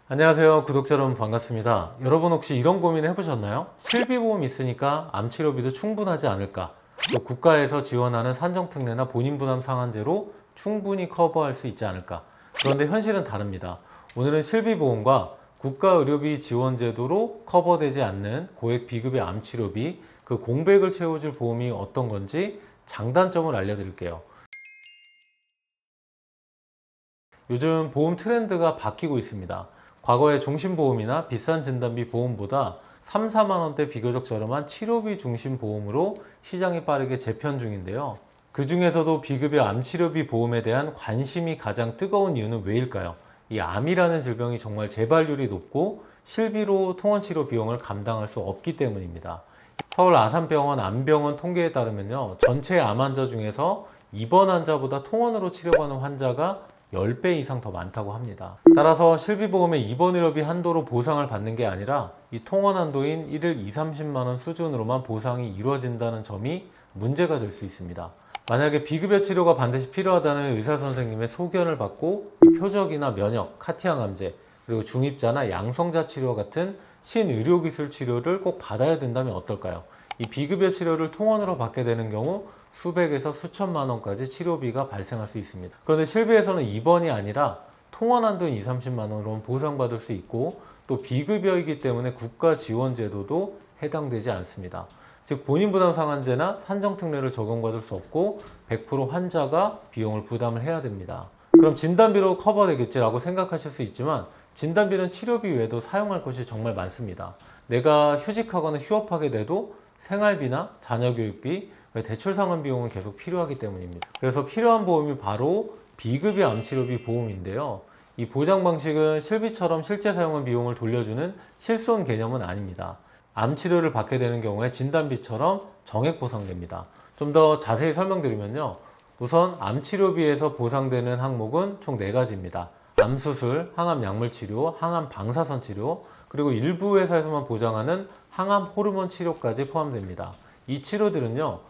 안녕하세요, 구독자 여러분 반갑습니다. 여러분 혹시 이런 고민 해보셨나요? 실비보험 있으니까 암치료비도 충분하지 않을까? 또 국가에서 지원하는 산정특례나 본인부담 상한제로 충분히 커버할 수 있지 않을까? 그런데 현실은 다릅니다. 오늘은 실비보험과 국가의료비 지원제도로 커버되지 않는 고액 비급의 암치료비, 그 공백을 채워줄 보험이 어떤 건지 장단점을 알려드릴게요. 요즘 보험 트렌드가 바뀌고 있습니다. 과거의 종신보험이나 비싼 진단비 보험보다 3, 4만 원대 비교적 저렴한 치료비 중심 보험으로 시장이 빠르게 재편 중인데요. 그 중에서도 비급여 암치료비 보험에 대한 관심이 가장 뜨거운 이유는 왜일까요? 이 암이라는 질병이 정말 재발률이 높고 실비로 통원치료 비용을 감당할 수 없기 때문입니다. 서울 아산병원 암병원 통계에 따르면요, 전체 암 환자 중에서 입원 환자보다 통원으로 치료받는 환자가 10배 이상 더 많다고 합니다. 따라서 실비보험의 입원 의료비 한도로 보상을 받는 게 아니라 이 통원 한도인 1일 2, 30만 원 수준으로만 보상이 이루어진다는 점이 문제가 될 수 있습니다. 만약에 비급여 치료가 반드시 필요하다는 의사 선생님의 소견을 받고 이 표적이나 면역, 카티앙암제, 그리고 중입자나 양성자 치료 같은 신의료기술 치료를 꼭 받아야 된다면 어떨까요? 이 비급여 치료를 통원으로 받게 되는 경우 수백에서 수천만 원까지 치료비가 발생할 수 있습니다. 그런데 실비에서는 입원이 아니라 통원 한도인 2, 30만 원으로 보상받을 수 있고 또 비급여이기 때문에 국가 지원 제도도 해당되지 않습니다. 즉 본인 부담 상한제나 산정 특례를 적용받을 수 없고 100% 환자가 비용을 부담을 해야 됩니다. 그럼 진단비로 커버되겠지라고 생각하실 수 있지만 진단비는 치료비 외에도 사용할 것이 정말 많습니다. 내가 휴직하거나 휴업하게 돼도 생활비나 자녀교육비, 대출 상환 비용은 계속 필요하기 때문입니다. 그래서 필요한 보험이 바로 비급여 암치료비 보험인데요. 이 보장 방식은 실비처럼 실제 사용한 비용을 돌려주는 실손 개념은 아닙니다. 암치료를 받게 되는 경우에 진단비처럼 정액 보상됩니다. 좀 더 자세히 설명드리면요. 우선 암치료비에서 보상되는 항목은 총 4가지입니다. 암수술, 항암약물치료, 항암방사선 치료, 그리고 일부 회사에서만 보장하는 항암 호르몬 치료까지 포함됩니다. 이 치료들은요,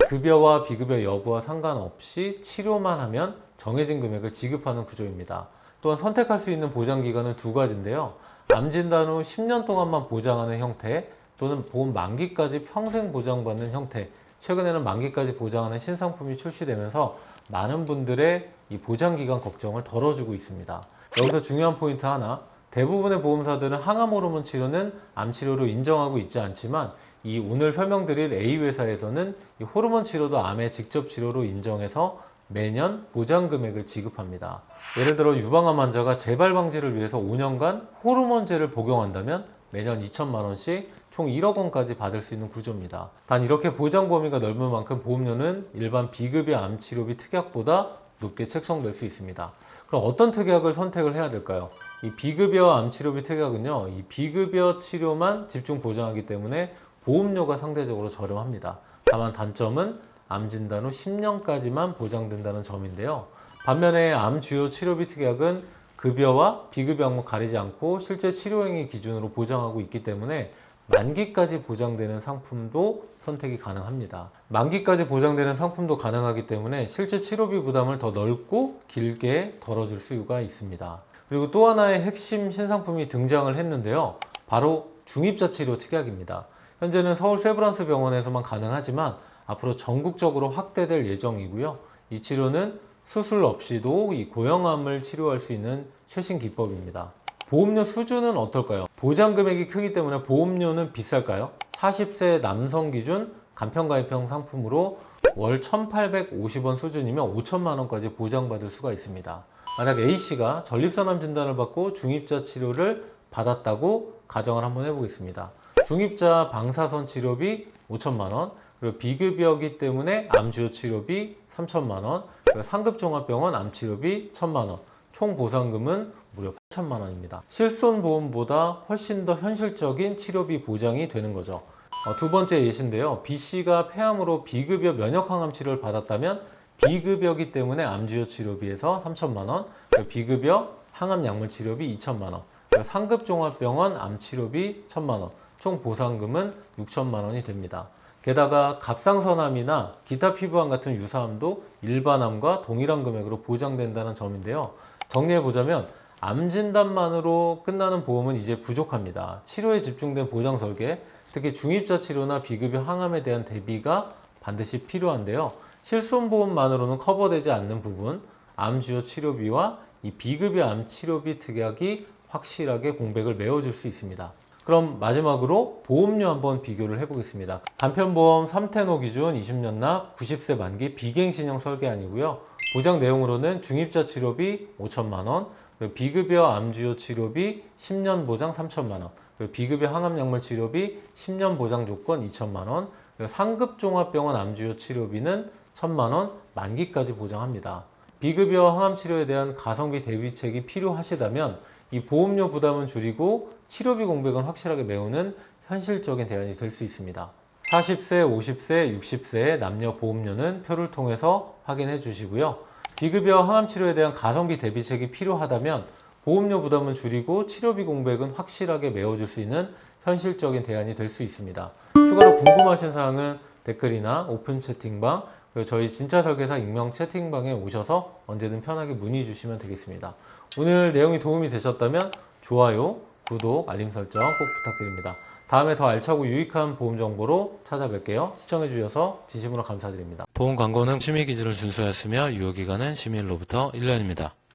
급여와 비급여 여부와 상관없이 치료만 하면 정해진 금액을 지급하는 구조입니다. 또한 선택할 수 있는 보장기간은 2가지인데요. 암 진단 후 10년 동안만 보장하는 형태 또는 보험 만기까지 평생 보장받는 형태, 최근에는 만기까지 보장하는 신상품이 출시되면서 많은 분들의 이 보장기간 걱정을 덜어주고 있습니다. 여기서 중요한 포인트 하나, 대부분의 보험사들은 항암 호르몬 치료는 암치료로 인정하고 있지 않지만 이 오늘 설명드릴 A회사에서는 이 호르몬 치료도 암의 직접 치료로 인정해서 매년 보장 금액을 지급합니다. 예를 들어 유방암 환자가 재발 방지를 위해서 5년간 호르몬제를 복용한다면 매년 2천만 원씩 총 1억 원까지 받을 수 있는 구조입니다. 단 이렇게 보장 범위가 넓은 만큼 보험료는 일반 비급여 암치료비 특약보다 높게 책정될 수 있습니다. 그럼 어떤 특약을 선택을 해야 될까요? 이 비급여 암치료비 특약은요, 이 비급여 치료만 집중 보장하기 때문에 보험료가 상대적으로 저렴합니다. 다만 단점은 암 진단 후 10년까지만 보장된다는 점인데요. 반면에 암 주요 치료비 특약은 급여와 비급여 항목 가리지 않고 실제 치료행위 기준으로 보장하고 있기 때문에 만기까지 보장되는 상품도 선택이 가능합니다. 만기까지 보장되는 상품도 가능하기 때문에 실제 치료비 부담을 더 넓고 길게 덜어줄 수가 있습니다. 그리고 또 하나의 핵심 신상품이 등장을 했는데요. 바로 중입자 치료 특약입니다. 현재는 서울 세브란스 병원에서만 가능하지만 앞으로 전국적으로 확대될 예정이고요. 이 치료는 수술 없이도 이 고형암을 치료할 수 있는 최신 기법입니다. 보험료 수준은 어떨까요? 보장 금액이 크기 때문에 보험료는 비쌀까요? 40세 남성 기준 간편가입형 상품으로 월 1,850원 수준이면 5천만 원까지 보장받을 수가 있습니다. 만약 A씨가 전립선암 진단을 받고 중입자 치료를 받았다고 가정을 한번 해보겠습니다. 중입자 방사선 치료비 5천만 원, 그리고 비급여이기 때문에 암주요 치료비 3천만 원, 그리고 상급종합병원 암치료비 1천만 원, 총 보상금은 무려 8천만 원입니다. 실손보험보다 훨씬 더 현실적인 치료비 보장이 되는 거죠. 두 번째 예시인데요. B씨가 폐암으로 비급여 면역항암 치료를 받았다면 비급여이기 때문에 암주요 치료비에서 3천만 원, 비급여 항암약물 치료비 2천만 원, 상급종합병원 암치료비 1천만 원, 총 보상금은 6천만 원이 됩니다. 게다가 갑상선암이나 기타 피부암 같은 유사암도 일반암과 동일한 금액으로 보장된다는 점인데요. 정리해보자면 암 진단만으로 끝나는 보험은 이제 부족합니다. 치료에 집중된 보장 설계, 특히 중입자 치료나 비급여 항암에 대한 대비가 반드시 필요한데요. 실손보험만으로는 커버되지 않는 부분, 암 주요 치료비와 이 비급여 암 치료비 특약이 확실하게 공백을 메워줄 수 있습니다. 그럼 마지막으로 보험료 한번 비교를 해보겠습니다. 간편보험 3텐호 기준 20년 납 90세 만기 비갱신형 설계안이고요. 보장 내용으로는 중입자 치료비 5천만 원, 그리고 비급여 암주요 치료비 10년 보장 3천만 원, 그리고 비급여 항암약물 치료비 10년 보장 조건 2천만 원, 그리고 상급 종합병원 암주요 치료비는 1천만 원 만기까지 보장합니다. 비급여 항암 치료에 대한 가성비 대비책이 필요하시다면 이 보험료 부담은 줄이고 치료비 공백은 확실하게 메우는 현실적인 대안이 될 수 있습니다. 40세, 50세, 60세의 남녀 보험료는 표를 통해서 확인해 주시고요. 비급여 항암 치료에 대한 가성비 대비책이 필요하다면 보험료 부담은 줄이고 치료비 공백은 확실하게 메워줄 수 있는 현실적인 대안이 될 수 있습니다. 추가로 궁금하신 사항은 댓글이나 오픈 채팅방, 그리고 저희 진짜 설계사 익명 채팅방에 오셔서 언제든 편하게 문의 주시면 되겠습니다. 오늘 내용이 도움이 되셨다면 좋아요, 구독, 알림 설정 꼭 부탁드립니다. 다음에 더 알차고 유익한 보험 정보로 찾아뵐게요. 시청해주셔서 진심으로 감사드립니다. 보험 광고는 심의 기준을 준수하였으며 유효기간은 심의일로부터 1년입니다.